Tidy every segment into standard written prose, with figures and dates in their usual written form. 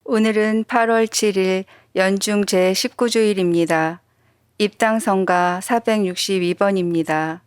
오늘은 8월 7일 연중 제19주일입니다. 입당성가 462번입니다.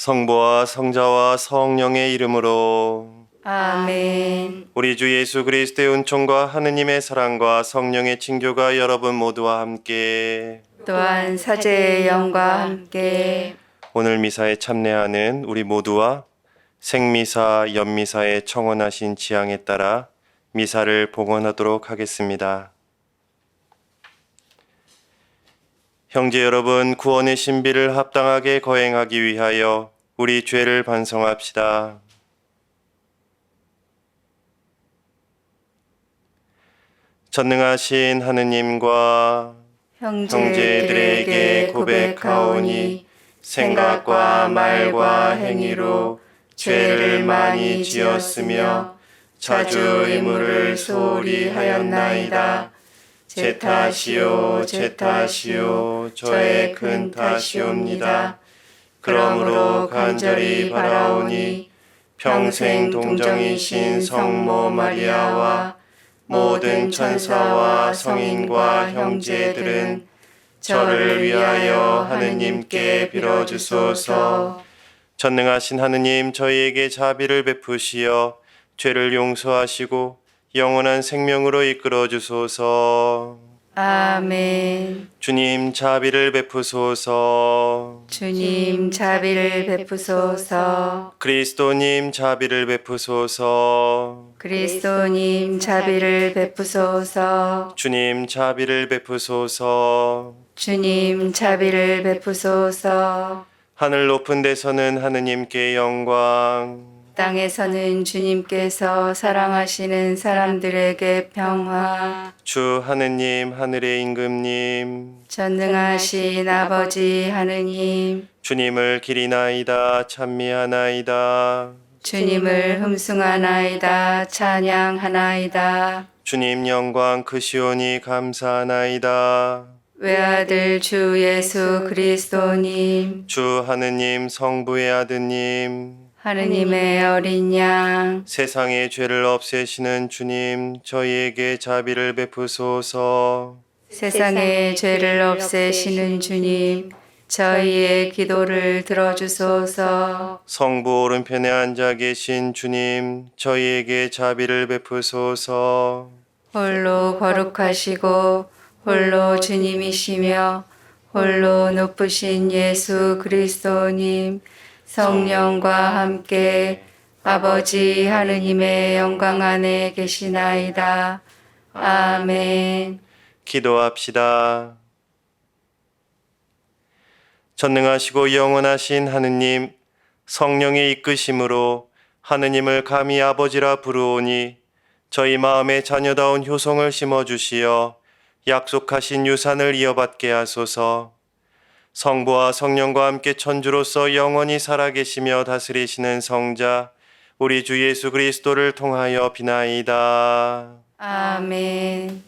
성부와 성자와 성령의 이름으로 아멘. 우리 주 예수 그리스도의 은총과 하느님의 사랑과 성령의 친교가 여러분 모두와 함께 또한 사제의 영과 함께 오늘 미사에 참여하는 우리 모두와 생미사, 연미사에 청원하신 지향에 따라 미사를 봉헌하도록 하겠습니다. 형제 여러분, 구원의 신비를 합당하게 거행하기 위하여 우리 죄를 반성합시다. 전능하신 하느님과 형제들에게 고백하오니 생각과 말과 행위로 죄를 많이 지었으며 자주 의무를 소홀히 하였나이다. 제 탓이요, 제 탓이요, 저의 큰 탓이옵니다. 그러므로 간절히 바라오니 평생 동정이신 성모 마리아와 모든 천사와 성인과 형제들은 저를 위하여 하느님께 빌어주소서. 전능하신 하느님, 저희에게 자비를 베푸시어 죄를 용서하시고 영원한 생명으로 이끌어 주소서. 아멘. 주님, 자비를 베푸소서. 주님 자비를 베푸소서. 그리스도님, 자비를 베푸소서. 그리스도님 자비를 베푸소서. 주님, 자비를 베푸소서. 주님 자비를 베푸소서. 하늘 높은 데서는 하느님께 영광, 땅에서는 주님께서 사랑하시는 사람들에게 평화. 주 하느님, 하늘의 임금님, 전능하신 아버지 하느님, 주님을 기리나이다, 찬미하나이다. 주님을 흠숭하나이다, 찬양하나이다. 주님 영광 크시오니 감사하나이다. 외아들 주 예수 그리스도님, 주 하느님, 성부의 아드님, 하느님의 어린 양, 세상의 죄를 없애시는 주님, 저희에게 자비를 베푸소서. 세상의 죄를 없애시는 주님, 저희의 기도를 들어주소서. 성부 오른편에 앉아 계신 주님, 저희에게 자비를 베푸소서. 홀로 거룩하시고 홀로 주님이시며 홀로 높으신 예수 그리스도님, 성령과 함께 아버지 하느님의 영광 안에 계시나이다. 아멘. 기도합시다. 전능하시고 영원하신 하느님, 성령의 이끄심으로 하느님을 감히 아버지라 부르오니 저희 마음에 자녀다운 효성을 심어주시어 약속하신 유산을 이어받게 하소서. 성부와 성령과 함께 천주로서 영원히 살아계시며 다스리시는 성자 우리 주 예수 그리스도를 통하여 비나이다. 아멘.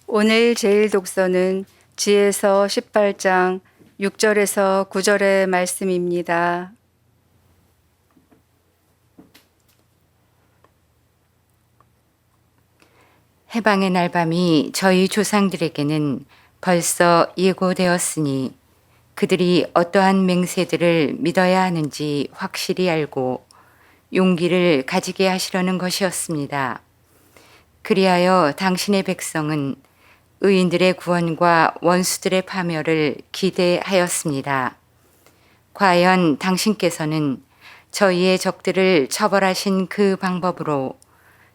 오늘 제일 독서는 지혜서 18장 6절에서 9절의 말씀입니다. 해방의 날밤이 저희 조상들에게는 벌써 예고되었으니 그들이 어떠한 맹세들을 믿어야 하는지 확실히 알고 용기를 가지게 하시려는 것이었습니다. 그리하여 당신의 백성은 의인들의 구원과 원수들의 파멸을 기대하였습니다. 과연 당신께서는 저희의 적들을 처벌하신 그 방법으로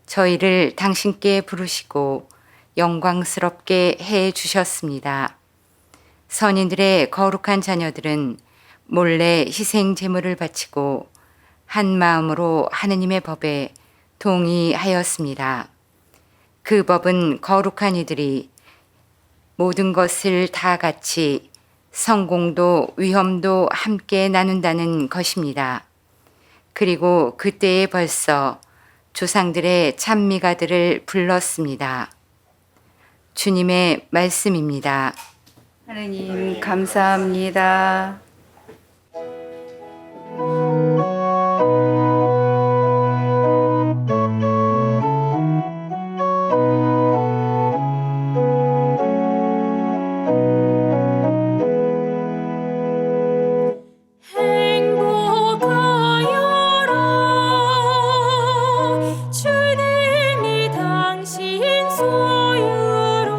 저희를 당신께 부르시고 영광스럽게 해 주셨습니다. 선인들의 거룩한 자녀들은 몰래 희생 제물을 바치고 한 마음으로 하느님의 법에 동의하였습니다. 그 법은 거룩한 이들이 모든 것을 다 같이 성공도 위험도 함께 나눈다는 것입니다. 그리고 그때에 벌써 조상들의 찬미가들을 불렀습니다. 주님의 말씀입니다. 하느님 감사합니다. 행복하여라 주님이 당신 소유로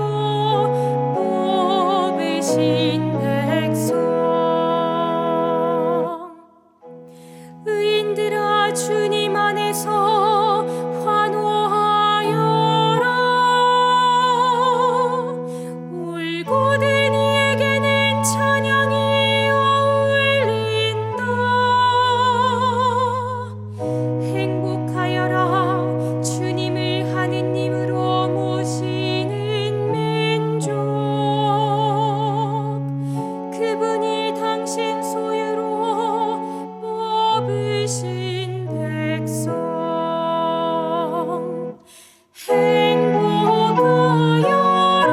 뽑으신 백성 의인들아 주님 안에서 환호하여라 울고든 이에게는 찬양이 어울린다 행복하여라 주님을 하느님으로 모시는 민족 그분이 당신 소유로 뽑으신 백성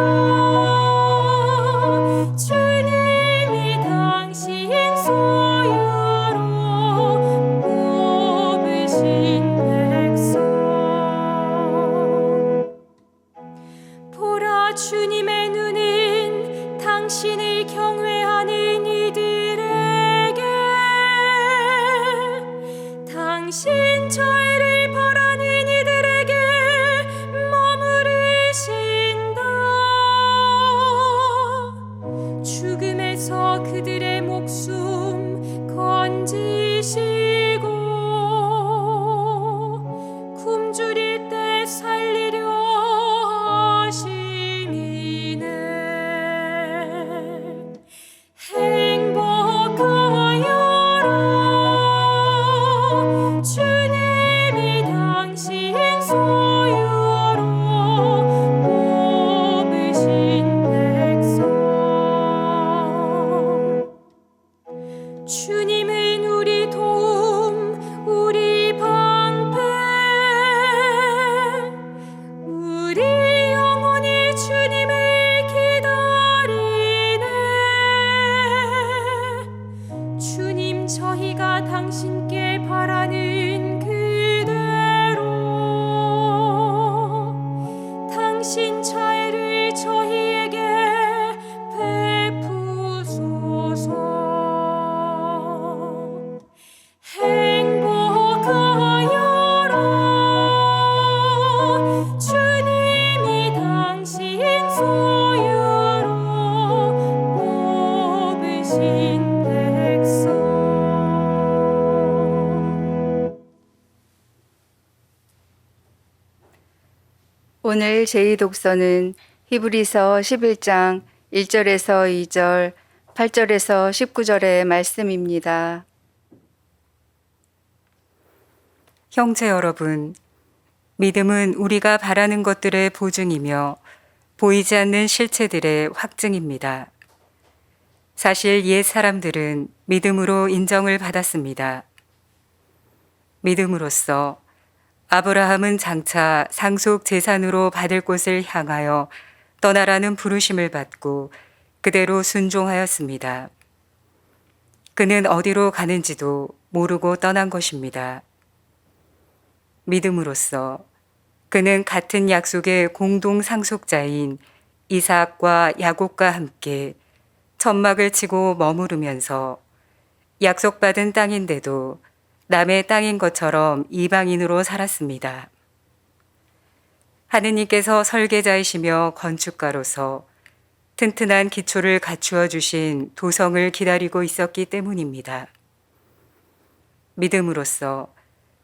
행복하여라 주님이 당신 소유로 뽑으신 백성 보라 주님의 눈은 당신을 경외하는 이들에게 당신 자애를 바라는 이들에게 머무르신다 죽음에서 그들의 목숨 건지시고 굶주릴 때 살리려 하심이네 행복하여라 주님이 당신 소유로 뽑으신 백성 주님은 우리 도움 우리 방패 우리 영혼이 주님을 기다리네 주님 저희가 당신께 바라는 그대로 당신 자애를 저희에게 베푸소서 행복하여라 주님이 당신 소유로 뽑으신 백성 오늘 제2독서는 히브리서 11장 1절에서 2절, 8절에서 19절의 말씀입니다. 형제 여러분, 믿음은 우리가 바라는 것들의 보증이며 보이지 않는 실체들의 확증입니다. 사실 옛 사람들은 믿음으로 인정을 받았습니다. 믿음으로써 아브라함은 장차 상속 재산으로 받을 곳을 향하여 떠나라는 부르심을 받고 그대로 순종하였습니다. 그는 어디로 가는지도 모르고 떠난 것입니다. 믿음으로써 그는 같은 약속의 공동 상속자인 이삭과 야곱과 함께 천막을 치고 머무르면서 약속받은 땅인데도 남의 땅인 것처럼 이방인으로 살았습니다. 하느님께서 설계자이시며 건축가로서 튼튼한 기초를 갖추어 주신 도성을 기다리고 있었기 때문입니다. 믿음으로써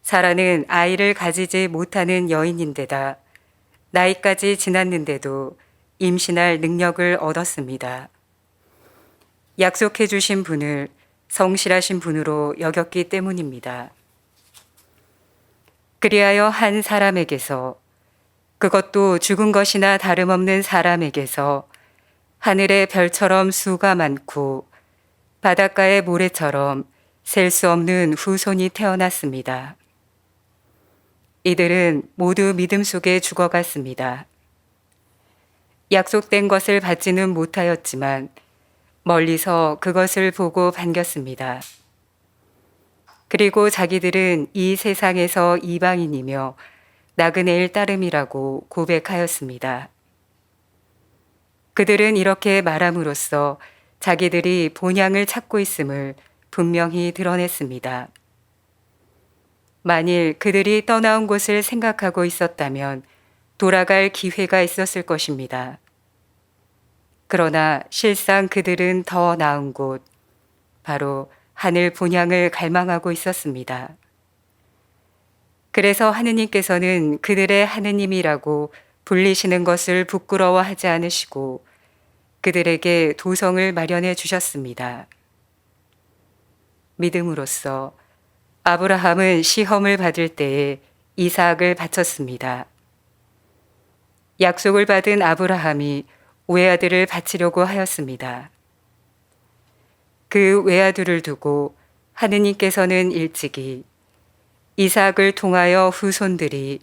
사라는 아이를 가지지 못하는 여인인데다 나이까지 지났는데도 임신할 능력을 얻었습니다. 약속해 주신 분을 성실하신 분으로 여겼기 때문입니다. 그리하여 한 사람에게서, 그것도 죽은 것이나 다름없는 사람에게서 하늘의 별처럼 수가 많고 바닷가의 모래처럼 셀 수 없는 후손이 태어났습니다. 이들은 모두 믿음 속에 죽어갔습니다. 약속된 것을 받지는 못하였지만 멀리서 그것을 보고 반겼습니다. 그리고 자기들은 이 세상에서 이방인이며 나그네일 따름이라고 고백하였습니다. 그들은 이렇게 말함으로써 자기들이 본향을 찾고 있음을 분명히 드러냈습니다. 만일 그들이 떠나온 곳을 생각하고 있었다면 돌아갈 기회가 있었을 것입니다. 그러나 실상 그들은 더 나은 곳, 바로 하늘 본향을 갈망하고 있었습니다. 그래서 하느님께서는 그들의 하느님이라고 불리시는 것을 부끄러워하지 않으시고 그들에게 도성을 마련해 주셨습니다. 믿음으로써 아브라함은 시험을 받을 때에 이삭을 바쳤습니다. 약속을 받은 아브라함이 외아들을 바치려고 하였습니다. 그 외아들을 두고 하느님께서는 일찍이 이삭을 통하여 후손들이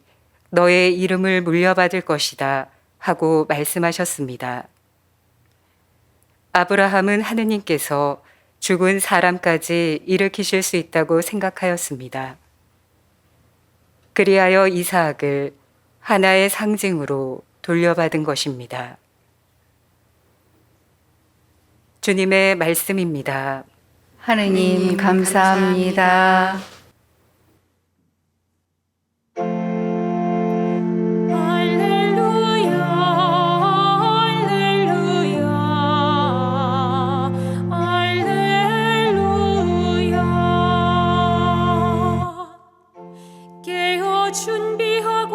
너의 이름을 물려받을 것이다 하고 말씀하셨습니다. 아브라함은 하느님께서 죽은 사람까지 일으키실 수 있다고 생각하였습니다. 그리하여 이삭을 하나의 상징으로 돌려받은 것입니다. 주님의 말씀입니다. 하느님 감사합니다. 할렐루야 할렐루야 할렐루야 깨어 준비하고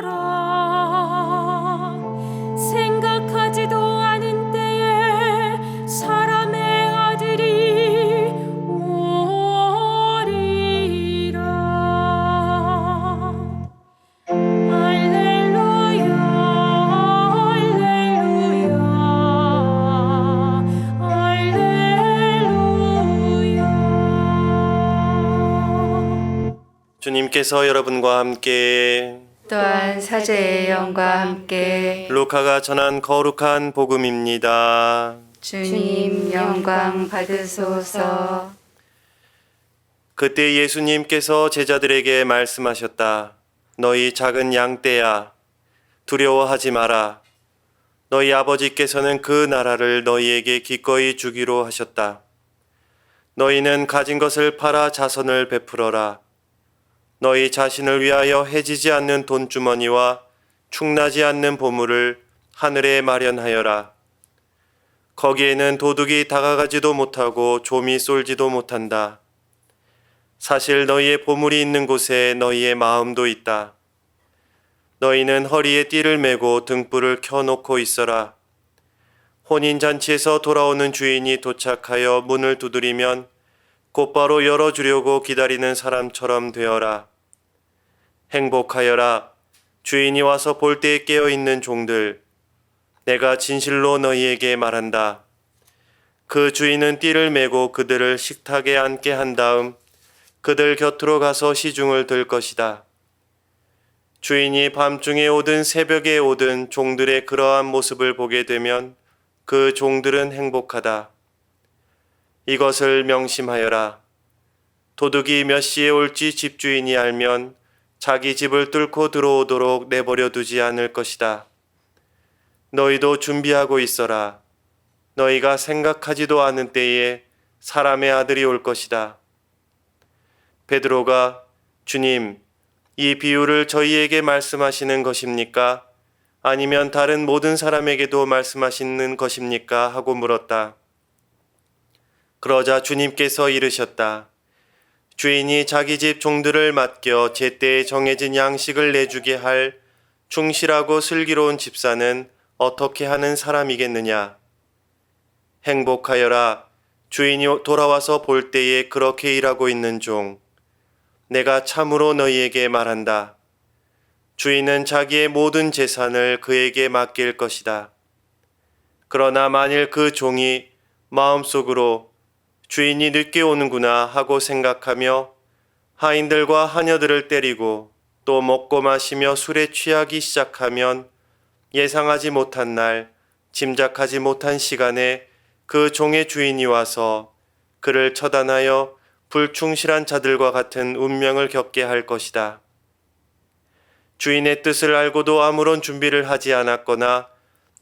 있어라 생각하지도 않은 때에 사람의 아들이 오리라 할렐루야 할렐루야 할렐루야 주님께서 여러분과 함께 또한 사제의 영과 함께 루카가 전한 거룩한 복음입니다. 주님 영광 받으소서. 그때 예수님께서 제자들에게 말씀하셨다. 너희 작은 양떼야, 두려워하지 마라. 너희 아버지께서는 그 나라를 너희에게 기꺼이 주기로 하셨다. 너희는 가진 것을 팔아 자선을 베풀어라. 너희 자신을 위하여 해지지 않는 돈주머니와 축나지 않는 보물을 하늘에 마련하여라. 거기에는 도둑이 다가가지도 못하고 좀이 쏠지도 못한다. 사실 너희의 보물이 있는 곳에 너희의 마음도 있다. 너희는 허리에 띠를 메고 등불을 켜놓고 있어라. 혼인잔치에서 돌아오는 주인이 도착하여 문을 두드리면 곧바로 열어주려고 기다리는 사람처럼 되어라. 행복하여라. 주인이 와서 볼 때에 깨어있는 종들. 내가 진실로 너희에게 말한다. 그 주인은 띠를 메고 그들을 식탁에 앉게 한 다음 그들 곁으로 가서 시중을 들 것이다. 주인이 밤중에 오든 새벽에 오든 종들의 그러한 모습을 보게 되면 그 종들은 행복하다. 이것을 명심하여라. 도둑이 몇 시에 올지 집주인이 알면 자기 집을 뚫고 들어오도록 내버려 두지 않을 것이다. 너희도 준비하고 있어라. 너희가 생각하지도 않은 때에 사람의 아들이 올 것이다. 베드로가 주님, 이 비유를 저희에게 말씀하시는 것입니까? 아니면 다른 모든 사람에게도 말씀하시는 것입니까? 하고 물었다. 그러자 주님께서 이르셨다. 주인이 자기 집 종들을 맡겨 제때에 정해진 양식을 내주게 할 충실하고 슬기로운 집사는 어떻게 하는 사람이겠느냐? 행복하여라. 주인이 돌아와서 볼 때에 그렇게 일하고 있는 종. 내가 참으로 너희에게 말한다. 주인은 자기의 모든 재산을 그에게 맡길 것이다. 그러나 만일 그 종이 마음속으로 주인이 늦게 오는구나 하고 생각하며 하인들과 하녀들을 때리고 또 먹고 마시며 술에 취하기 시작하면 예상하지 못한 날, 짐작하지 못한 시간에 그 종의 주인이 와서 그를 처단하여 불충실한 자들과 같은 운명을 겪게 할 것이다. 주인의 뜻을 알고도 아무런 준비를 하지 않았거나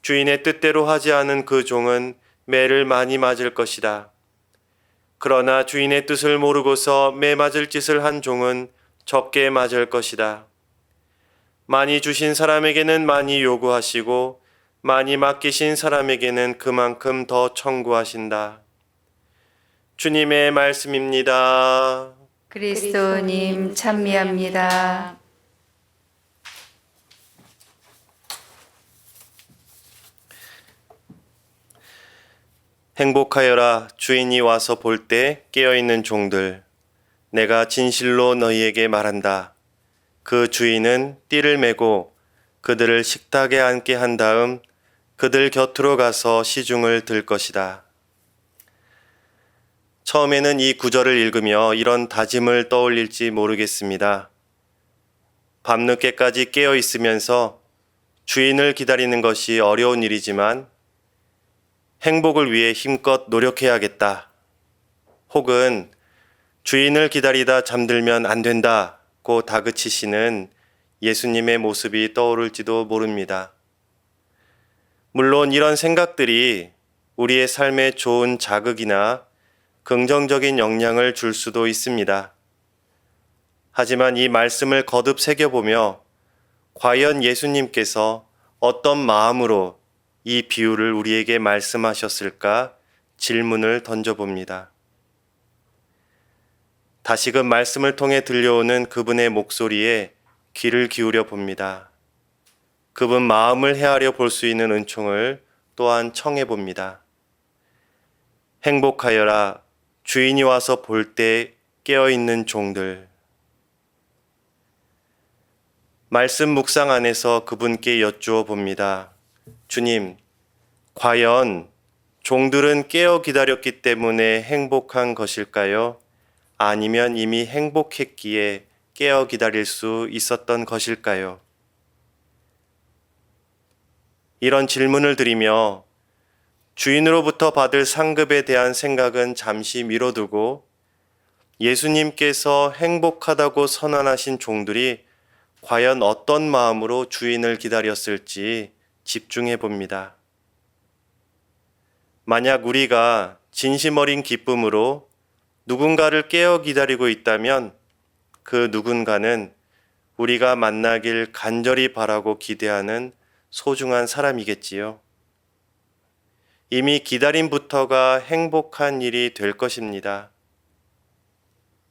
주인의 뜻대로 하지 않은 그 종은 매를 많이 맞을 것이다. 그러나 주인의 뜻을 모르고서 매 맞을 짓을 한 종은 적게 맞을 것이다. 많이 주신 사람에게는 많이 요구하시고 많이 맡기신 사람에게는 그만큼 더 청구하신다. 주님의 말씀입니다. 그리스도님 찬미합니다. 행복하여라. 주인이 와서 볼 때 깨어있는 종들. 내가 진실로 너희에게 말한다. 그 주인은 띠를 메고 그들을 식탁에 앉게 한 다음 그들 곁으로 가서 시중을 들 것이다. 처음에는 이 구절을 읽으며 이런 다짐을 떠올릴지 모르겠습니다. 밤늦게까지 깨어 있으면서 주인을 기다리는 것이 어려운 일이지만 행복을 위해 힘껏 노력해야겠다. 혹은 주인을 기다리다 잠들면 안 된다고 다그치시는 예수님의 모습이 떠오를지도 모릅니다. 물론 이런 생각들이 우리의 삶에 좋은 자극이나 긍정적인 영향을 줄 수도 있습니다. 하지만 이 말씀을 거듭 새겨보며 과연 예수님께서 어떤 마음으로 이 비유를 우리에게 말씀하셨을까 질문을 던져봅니다. 다시금 말씀을 통해 들려오는 그분의 목소리에 귀를 기울여 봅니다. 그분 마음을 헤아려 볼 수 있는 은총을 또한 청해 봅니다. 행복하여라. 주인이 와서 볼 때 깨어있는 종들. 말씀 묵상 안에서 그분께 여쭈어 봅니다. 주님, 과연 종들은 깨어 기다렸기 때문에 행복한 것일까요? 아니면 이미 행복했기에 깨어 기다릴 수 있었던 것일까요? 이런 질문을 드리며 주인으로부터 받을 상급에 대한 생각은 잠시 미뤄두고 예수님께서 행복하다고 선언하신 종들이 과연 어떤 마음으로 주인을 기다렸을지 집중해 봅니다. 만약 우리가 진심 어린 기쁨으로 누군가를 깨어 기다리고 있다면 그 누군가는 우리가 만나길 간절히 바라고 기대하는 소중한 사람이겠지요. 이미 기다림부터가 행복한 일이 될 것입니다.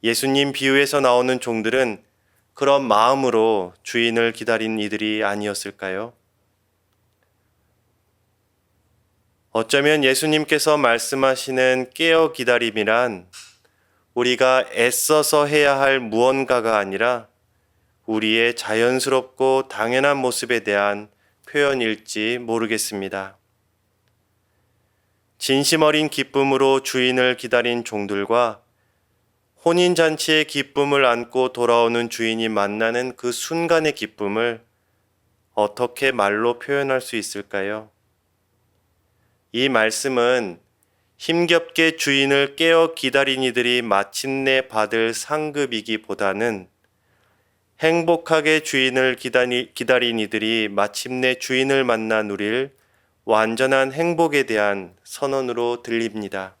예수님 비유에서 나오는 종들은 그런 마음으로 주인을 기다린 이들이 아니었을까요? 어쩌면 예수님께서 말씀하시는 깨어 기다림이란 우리가 애써서 해야 할 무언가가 아니라 우리의 자연스럽고 당연한 모습에 대한 표현일지 모르겠습니다. 진심 어린 기쁨으로 주인을 기다린 종들과 혼인잔치의 기쁨을 안고 돌아오는 주인이 만나는 그 순간의 기쁨을 어떻게 말로 표현할 수 있을까요? 이 말씀은 힘겹게 주인을 깨어 기다린 이들이 마침내 받을 상급이기보다는 행복하게 주인을 기다린 이들이 마침내 주인을 만나 누릴 완전한 행복에 대한 선언으로 들립니다.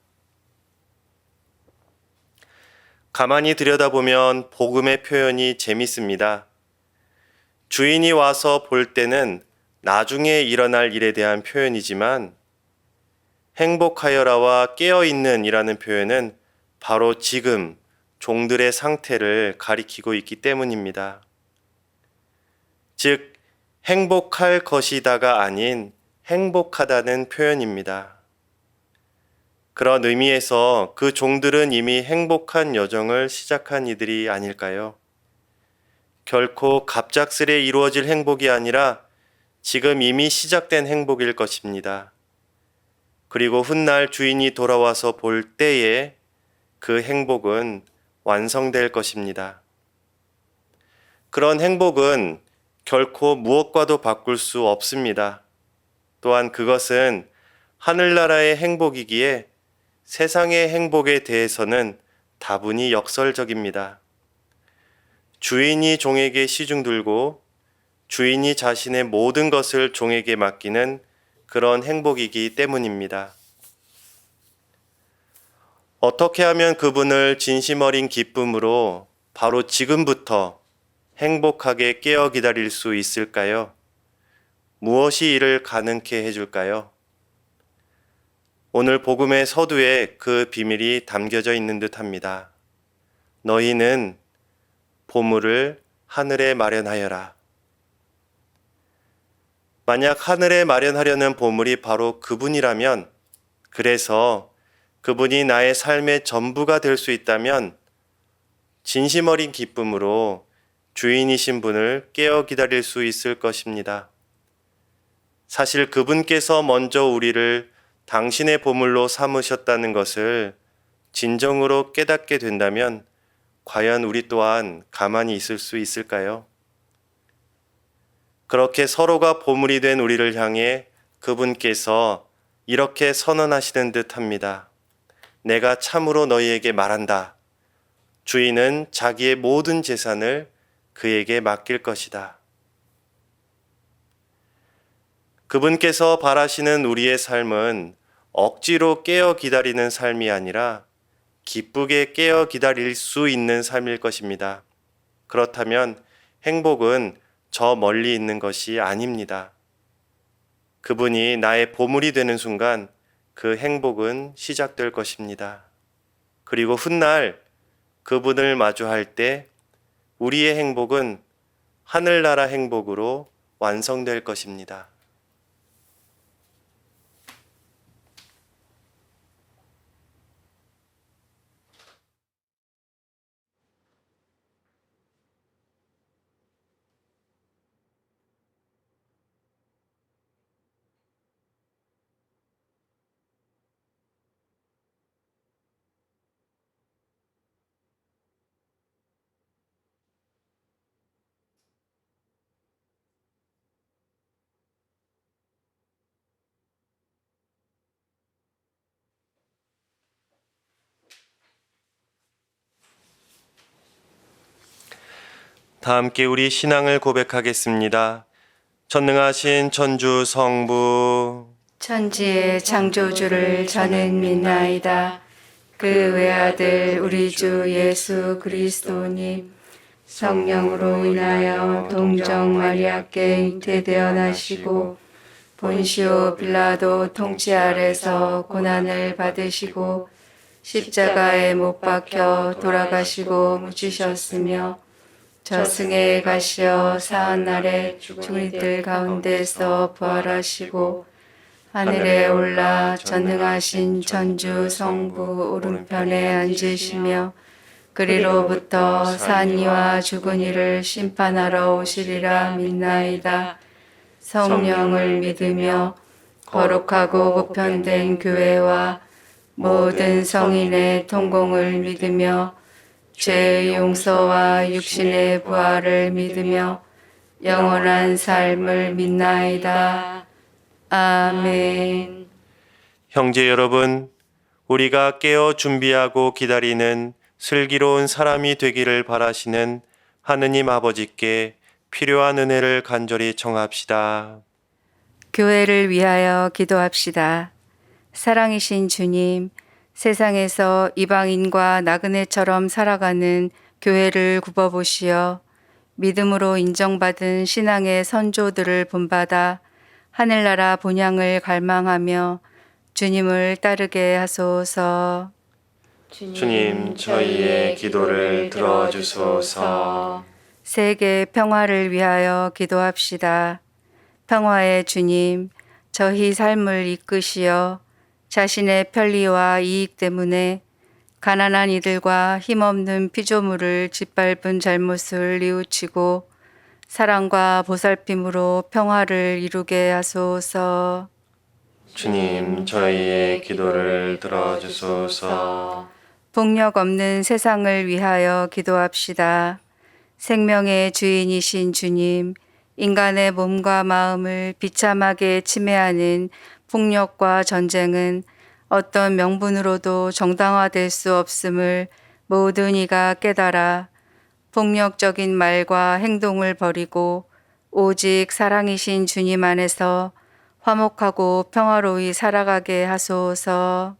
가만히 들여다보면 복음의 표현이 재밌습니다. 주인이 와서 볼 때는 나중에 일어날 일에 대한 표현이지만 행복하여라와 깨어있는 이라는 표현은 바로 지금 종들의 상태를 가리키고 있기 때문입니다. 즉, 행복할 것이다가 아닌 행복하다는 표현입니다. 그런 의미에서 그 종들은 이미 행복한 여정을 시작한 이들이 아닐까요? 결코 갑작스레 이루어질 행복이 아니라 지금 이미 시작된 행복일 것입니다. 그리고 훗날 주인이 돌아와서 볼 때에 그 행복은 완성될 것입니다. 그런 행복은 결코 무엇과도 바꿀 수 없습니다. 또한 그것은 하늘나라의 행복이기에 세상의 행복에 대해서는 다분히 역설적입니다. 주인이 종에게 시중 들고 주인이 자신의 모든 것을 종에게 맡기는 그런 행복이기 때문입니다. 어떻게 하면 그분을 진심 어린 기쁨으로 바로 지금부터 행복하게 깨어 기다릴 수 있을까요? 무엇이 이를 가능케 해줄까요? 오늘 복음의 서두에 그 비밀이 담겨져 있는 듯합니다. 너희는 보물을 하늘에 마련하여라. 만약 하늘에 마련하려는 보물이 바로 그분이라면, 그래서 그분이 나의 삶의 전부가 될 수 있다면 진심 어린 기쁨으로 주인이신 분을 깨어 기다릴 수 있을 것입니다. 사실 그분께서 먼저 우리를 당신의 보물로 삼으셨다는 것을 진정으로 깨닫게 된다면 과연 우리 또한 가만히 있을 수 있을까요? 그렇게 서로가 보물이 된 우리를 향해 그분께서 이렇게 선언하시는 듯합니다. 내가 참으로 너희에게 말한다. 주인은 자기의 모든 재산을 그에게 맡길 것이다. 그분께서 바라시는 우리의 삶은 억지로 깨어 기다리는 삶이 아니라 기쁘게 깨어 기다릴 수 있는 삶일 것입니다. 그렇다면 행복은 저 멀리 있는 것이 아닙니다. 그분이 나의 보물이 되는 순간 그 행복은 시작될 것입니다. 그리고 훗날 그분을 마주할 때 우리의 행복은 하늘나라 행복으로 완성될 것입니다. 다 함께 우리 신앙을 고백하겠습니다. 전능하신 천주 성부, 천지의 창조주를 저는 믿나이다. 그 외아들 우리 주 예수 그리스도님, 성령으로 인하여 동정 마리아께 잉태되어 나시고 본시오 빌라도 통치 아래서 고난을 받으시고 십자가에 못 박혀 돌아가시고 묻히셨으며 저승에 가시어 사한날에 죽은 이들 가운데서 부활하시고 하늘에 올라 전능하신 천주 성부 오른편에 앉으시며 그리로부터 산 이와 죽은 이를 심판하러 오시리라 믿나이다. 성령을 믿으며 거룩하고 보편된 교회와 모든 성인의 통공을 믿으며 죄의 용서와 육신의 부활을 믿으며 영원한 삶을 믿나이다. 아멘. 형제 여러분, 우리가 깨어 준비하고 기다리는 슬기로운 사람이 되기를 바라시는 하느님 아버지께 필요한 은혜를 간절히 청합시다. 교회를 위하여 기도합시다. 사랑이신 주님, 세상에서 이방인과 나그네처럼 살아가는 교회를 굽어보시어 믿음으로 인정받은 신앙의 선조들을 본받아 하늘나라 본향을 갈망하며 주님을 따르게 하소서. 주님, 저희의 기도를 들어주소서. 세계 평화를 위하여 기도합시다. 평화의 주님, 저희 삶을 이끄시어 자신의 편리와 이익 때문에 가난한 이들과 힘없는 피조물을 짓밟은 잘못을 뉘우치고 사랑과 보살핌으로 평화를 이루게 하소서. 주님, 저희의 기도를 들어주소서. 폭력 없는 세상을 위하여 기도합시다. 생명의 주인이신 주님, 인간의 몸과 마음을 비참하게 침해하는 폭력과 전쟁은 어떤 명분으로도 정당화될 수 없음을 모든 이가 깨달아 폭력적인 말과 행동을 버리고 오직 사랑이신 주님 안에서 화목하고 평화로이 살아가게 하소서.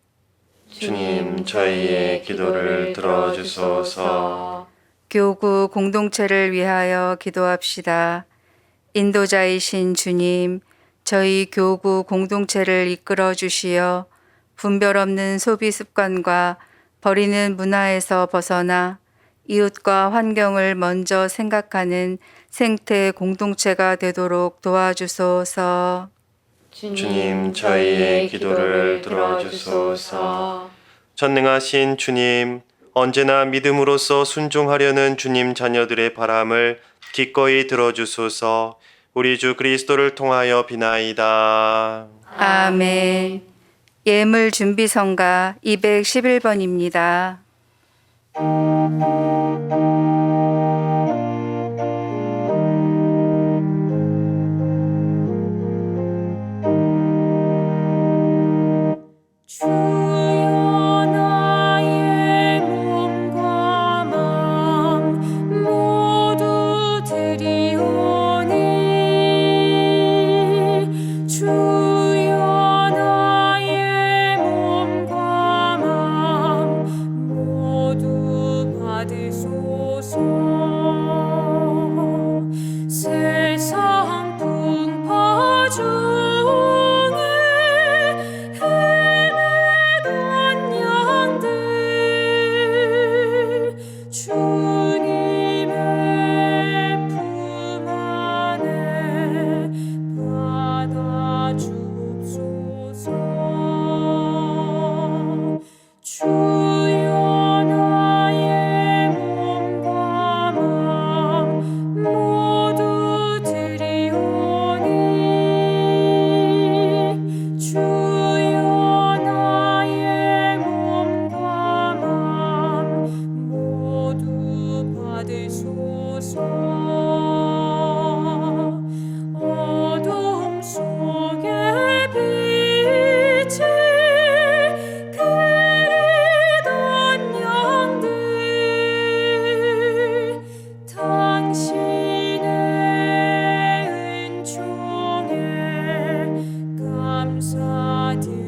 주님, 저희의 기도를 들어주소서. 교구 공동체를 위하여 기도합시다. 인도자이신 주님, 저희 교구 공동체를 이끌어 주시어 분별 없는 소비 습관과 버리는 문화에서 벗어나 이웃과 환경을 먼저 생각하는 생태 공동체가 되도록 도와주소서. 주님, 저희의 기도를 들어주소서. 전능하신 주님, 언제나 믿음으로써 순종하려는 주님 자녀들의 바람을 기꺼이 들어주소서. 우리 주 그리스도를 통하여 비나이다. 아멘. 예물 준비 성가 211번입니다. 주여 나의 몸과 맘 모두 드리오니 주여 나의 몸과 맘 모두 받으소서. 세상 풍파 중에 헤매던 양들 주님의 품 안에 받아 주옵소서. 주여 나의 몸과 맘 모두 드리오니 주여 나의 몸과 맘 모두 받으소서. 어둠 속에 빛이 그리던 양들 당신의 은총에 감사드립니다.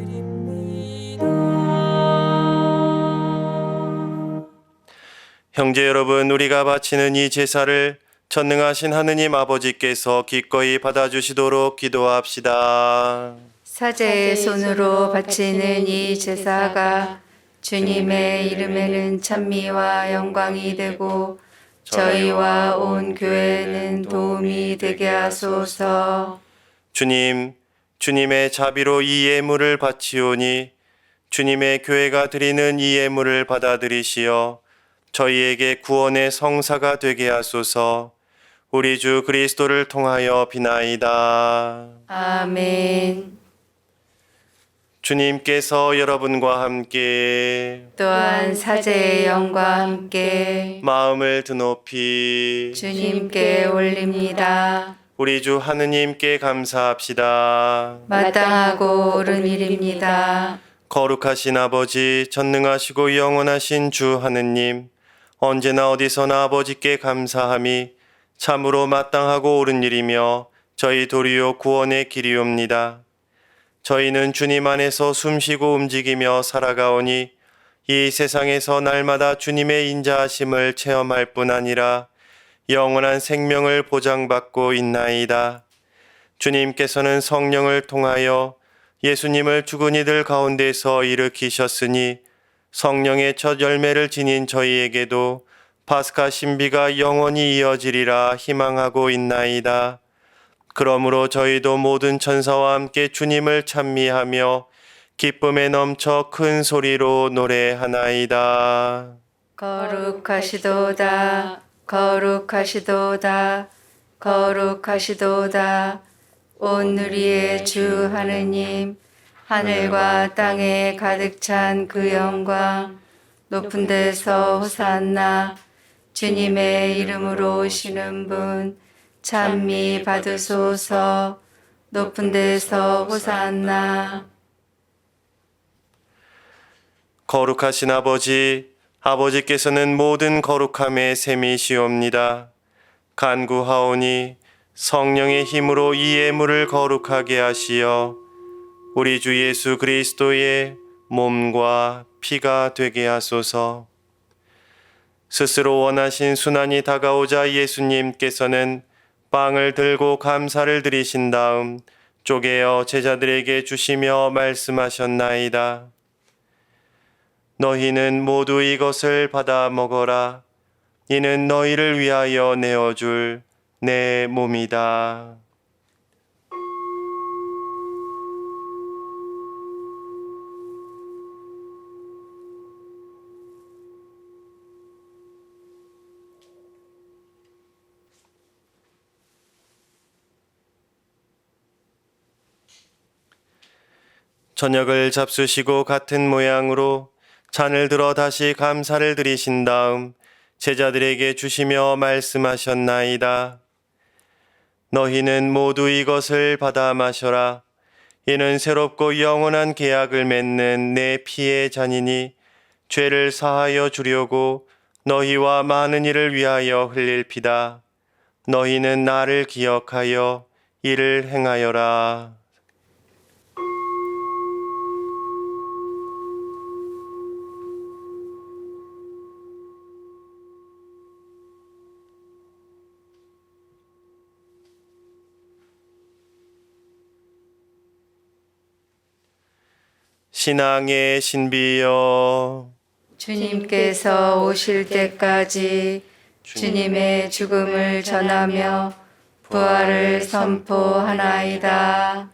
형제 여러분, 우리가 바치는 이 제사를 전능하신 하느님 아버지께서 기꺼이 받아주시도록 기도합시다. 사제의 손으로 바치는 이 제사가 주님의 이름에는 찬미와 영광이 되고 저희와 온 교회는 도움이 되게 하소서. 주님, 주님의 자비로 이 예물을 바치오니 주님의 교회가 드리는 이 예물을 받아들이시어 저희에게 구원의 성사가 되게 하소서. 우리 주 그리스도를 통하여 비나이다. 아멘. 주님께서 여러분과 함께 또한 사제의 영과 함께 마음을 드높이 주님께 올립니다. 우리 주 하느님께 감사합시다. 마땅하고 옳은 일입니다. 거룩하신 아버지, 전능하시고 영원하신 주 하느님, 언제나 어디서나 아버지께 감사함이 참으로 마땅하고 옳은 일이며 저희 도리어 구원의 길이옵니다. 저희는 주님 안에서 숨쉬고 움직이며 살아가오니 이 세상에서 날마다 주님의 인자하심을 체험할 뿐 아니라 영원한 생명을 보장받고 있나이다. 주님께서는 성령을 통하여 예수님을 죽은 이들 가운데서 일으키셨으니 성령의 첫 열매를 지닌 저희에게도 파스카 신비가 영원히 이어지리라 희망하고 있나이다. 그러므로 저희도 모든 천사와 함께 주님을 찬미하며 기쁨에 넘쳐 큰 소리로 노래하나이다. 거룩하시도다. 거룩하시도다. 거룩하시도다. 온 누리의 주 하느님, 하늘과 땅에 가득 찬 그 영광, 높은 데서 호산나, 주님의 이름으로 오시는 분, 찬미 받으소서. 높은 데서 호산나. 거룩하신 아버지, 아버지께서는 모든 거룩함의 셈이시옵니다. 간구하오니 성령의 힘으로 이 예물을 거룩하게 하시어 우리 주 예수 그리스도의 몸과 피가 되게 하소서. 스스로 원하신 순환이 다가오자 예수님께서는 빵을 들고 감사를 드리신 다음 쪼개어 제자들에게 주시며 말씀하셨나이다. 너희는 모두 이것을 받아 먹어라. 이는 너희를 위하여 내어줄 내 몸이다. 저녁을 잡수시고 같은 모양으로 잔을 들어 다시 감사를 드리신 다음 제자들에게 주시며 말씀하셨나이다. 너희는 모두 이것을 받아 마셔라. 이는 새롭고 영원한 계약을 맺는 내 피의 잔이니 죄를 사하여 주려고 너희와 많은 이를 위하여 흘릴 피다. 너희는 나를 기억하여 이를 행하여라. 신앙의 신비여, 주님께서 오실 때까지 주님의 죽음을 전하며 부활을 선포하나이다.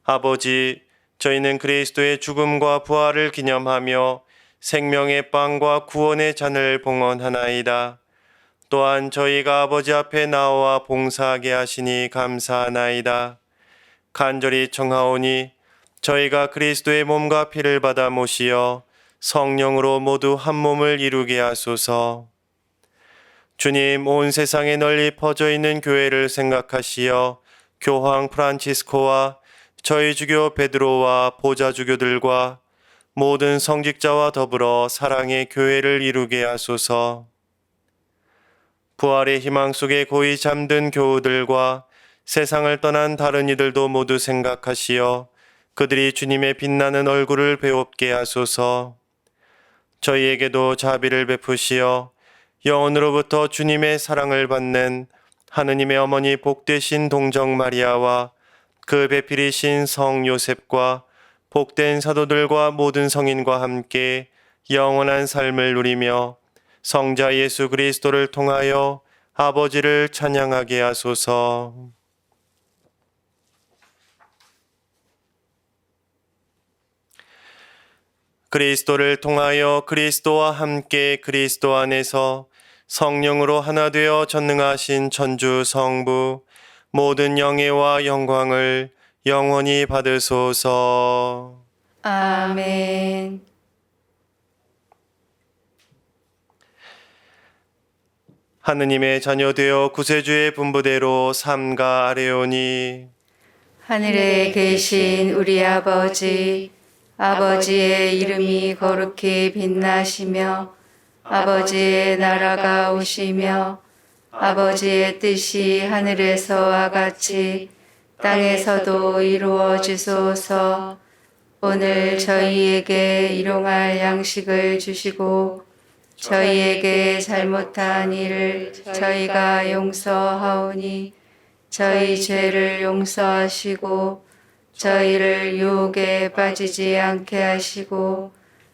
아버지, 저희는 그리스도의 죽음과 부활을 기념하며 생명의 빵과 구원의 잔을 봉헌하나이다. 또한 저희가 아버지 앞에 나와 봉사하게 하시니 감사하나이다. 간절히 청하오니 저희가 그리스도의 몸과 피를 받아 모시어 성령으로 모두 한 몸을 이루게 하소서. 주님, 온 세상에 널리 퍼져 있는 교회를 생각하시어 교황 프란치스코와 저희 주교 베드로와 보좌 주교들과 모든 성직자와 더불어 사랑의 교회를 이루게 하소서. 부활의 희망 속에 고이 잠든 교우들과 세상을 떠난 다른 이들도 모두 생각하시어 그들이 주님의 빛나는 얼굴을 배웁게 하소서. 저희에게도 자비를 베푸시어 영원으로부터 주님의 사랑을 받는 하느님의 어머니 복되신 동정 마리아와 그 배필이신 성 요셉과 복된 사도들과 모든 성인과 함께 영원한 삶을 누리며 성자 예수 그리스도를 통하여 아버지를 찬양하게 하소서. 그리스도를 통하여 그리스도와 함께 그리스도 안에서 성령으로 하나 되어 전능하신 천주 성부 모든 영예와 영광을 영원히 받으소서. 아멘. 하느님의 자녀 되어 구세주의 분부대로 삼가 아뢰오니 하늘에 계신 우리 아버지, 아버지의 이름이 거룩히 빛나시며 아버지의 나라가 오시며 아버지의 뜻이 하늘에서와 같이 땅에서도 이루어지소서. 오늘 저희에게 일용할 양식을 주시고 저희에게 잘못한 일을 저희가 용서하오니 저희 죄를 용서하시고 저희를 유혹에 빠지지 않게 하시고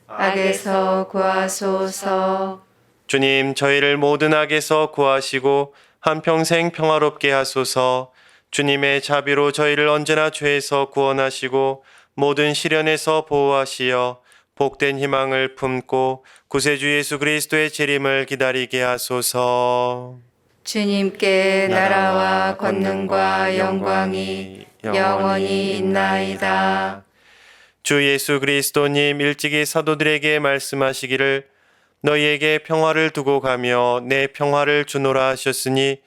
악에서 구하소서. 주님, 저희를 모든 악에서 구하시고 한평생 평화롭게 하소서. 주님의 자비로 저희를 언제나 죄에서 구원하시고 모든 시련에서 보호하시어 복된 희망을 품고 구세주 예수 그리스도의 재림을 기다리게 하소서. 주님께 나라와 권능과 영광이 영원히 있나이다. 주 예수 그리스도님 일찍이 사도들에게 말씀하시기를 너희에게 평화를 두고 가며 내 평화를 주노라 하셨으니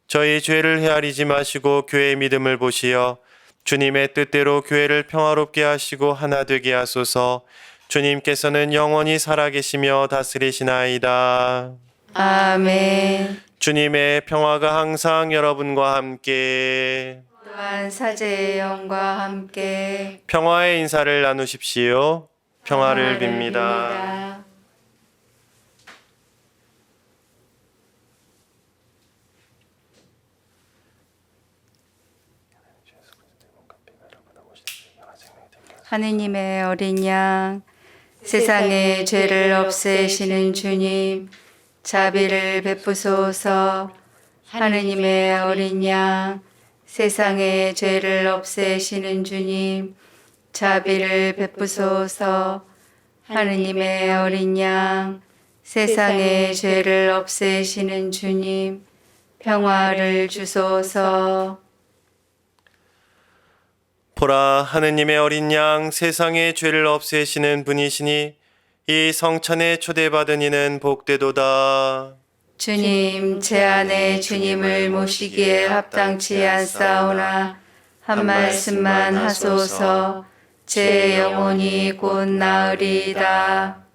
저희 죄를 헤아리지 마시고 교회의 믿음을 보시어 주님의 뜻대로 교회를 평화롭게 하시고 하나 되게 하소서. 주님께서는 영원히 살아계시며 다스리시나이다. 아멘. 주님의 평화가 항상 여러분과 함께 또한 사제의 영과 함께 평화의 인사를 나누십시오. 평화를 빕니다. 하느님의 어린 양, 세상의 죄를 없애시는 주님, 자비를 베푸소서. 하느님의 어린 양, 세상의 죄를 없애시는 주님, 자비를 베푸소서. 하느님의 어린 양, 세상의 죄를 없애시는 주님, 평화를 주소서. 보라, 하느님의 어린 양, 세상의 죄를 없애시는 분이시니 이 성찬에 초대받은 이는 복되도다. 주님, 제 안에 주님을 모시기에 합당치 않사오나 한 말씀만 하소서. 제 영혼이 곧 나으리이다.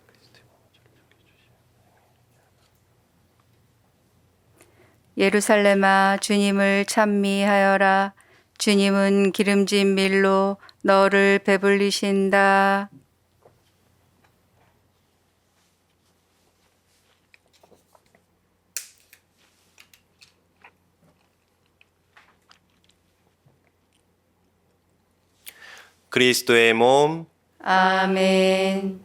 예루살렘아, 주님을 찬미하여라. 주님은 기름진 밀로 너를 배불리신다. 그리스도의 몸, 아멘.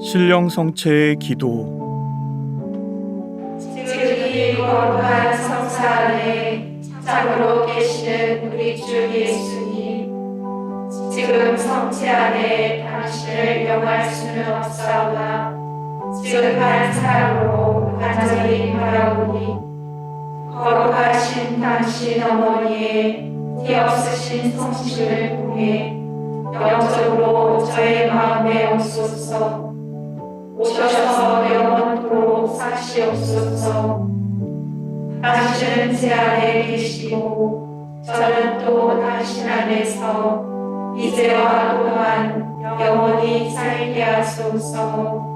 신령 성체의 기도. 지금 이 거룩한 성사 안에 참으로 계시는 우리 주 예수님, 지금 성체 안에 당신을 영할 수는 없사오나 지극한 사랑으로 간절히 바라오니 거룩하신 당신 어머니의 티 없으신 성심을 통해 영적으로 저의 마음에 오소서. 오셔서 영원토록 사시옵소서. 당신은 제 안에 계시고 저는 또 당신 안에서 이제와 또한 영원히 살게 하소서.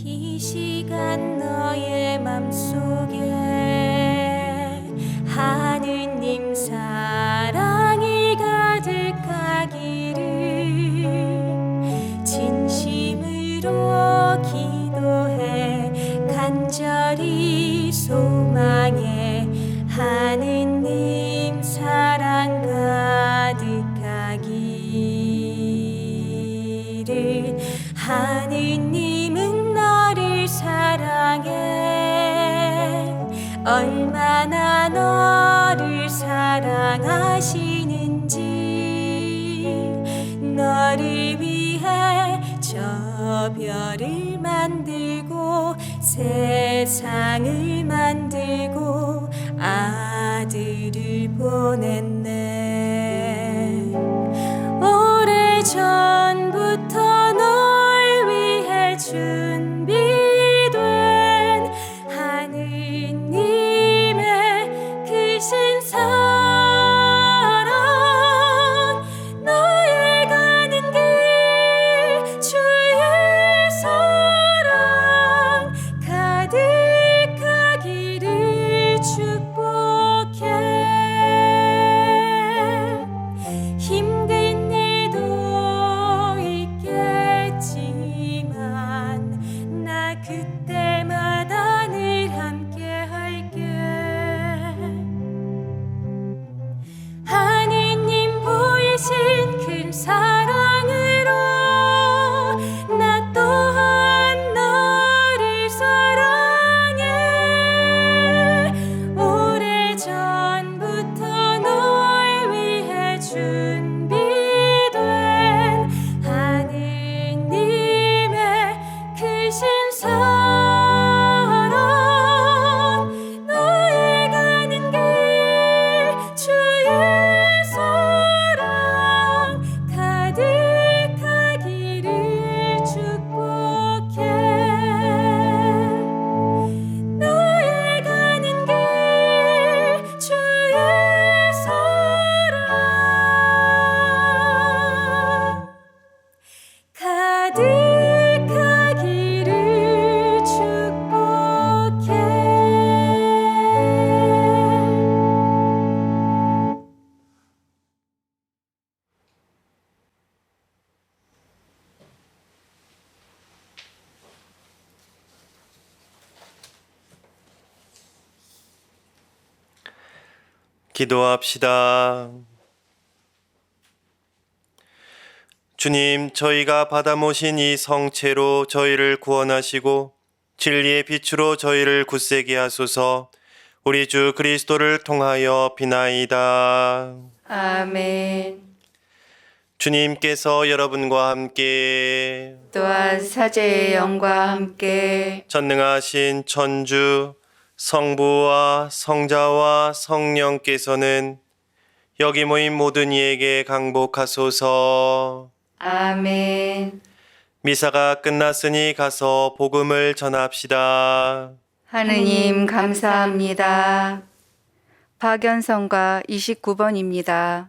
이 시간 너의 맘속에 하느님 사랑이 가득하기를 진심으로 기도해 간절히 소망해. 하느님 사랑 가득하기를. 하느님은 너를 사랑해. 얼마나 너를 사랑하시는지. 너를 위해 저 별을 만들고 세상을 만들고 아들을 보냈네. 오래전 그때마다 늘 함께 할게. 하느님 보이신 큰 사랑으로 나 또한 너를 사랑해. 오래전부터 널 위해 준비된 하느님의 크신 사랑. 너의 가는 길 주의 사랑 가득하기를 축복해. 너의 가는 길 주의 사랑 가득하기를 축복해. 기도합시다. 주님, 저희가 받아 모신 이 성체로 저희를 구원하시고 진리의 빛으로 저희를 굳세게 하소서. 우리 주 그리스도를 통하여 비나이다. 아멘. 주님께서 여러분과 함께 또한 사제의 영과 함께 전능하신 천주 성부와 성자와 성령께서는 여기 모인 모든 이에게 강복하소서. 아멘. 미사가 끝났으니 가서 복음을 전합시다. 하느님 감사합니다. 박연성가 29번입니다.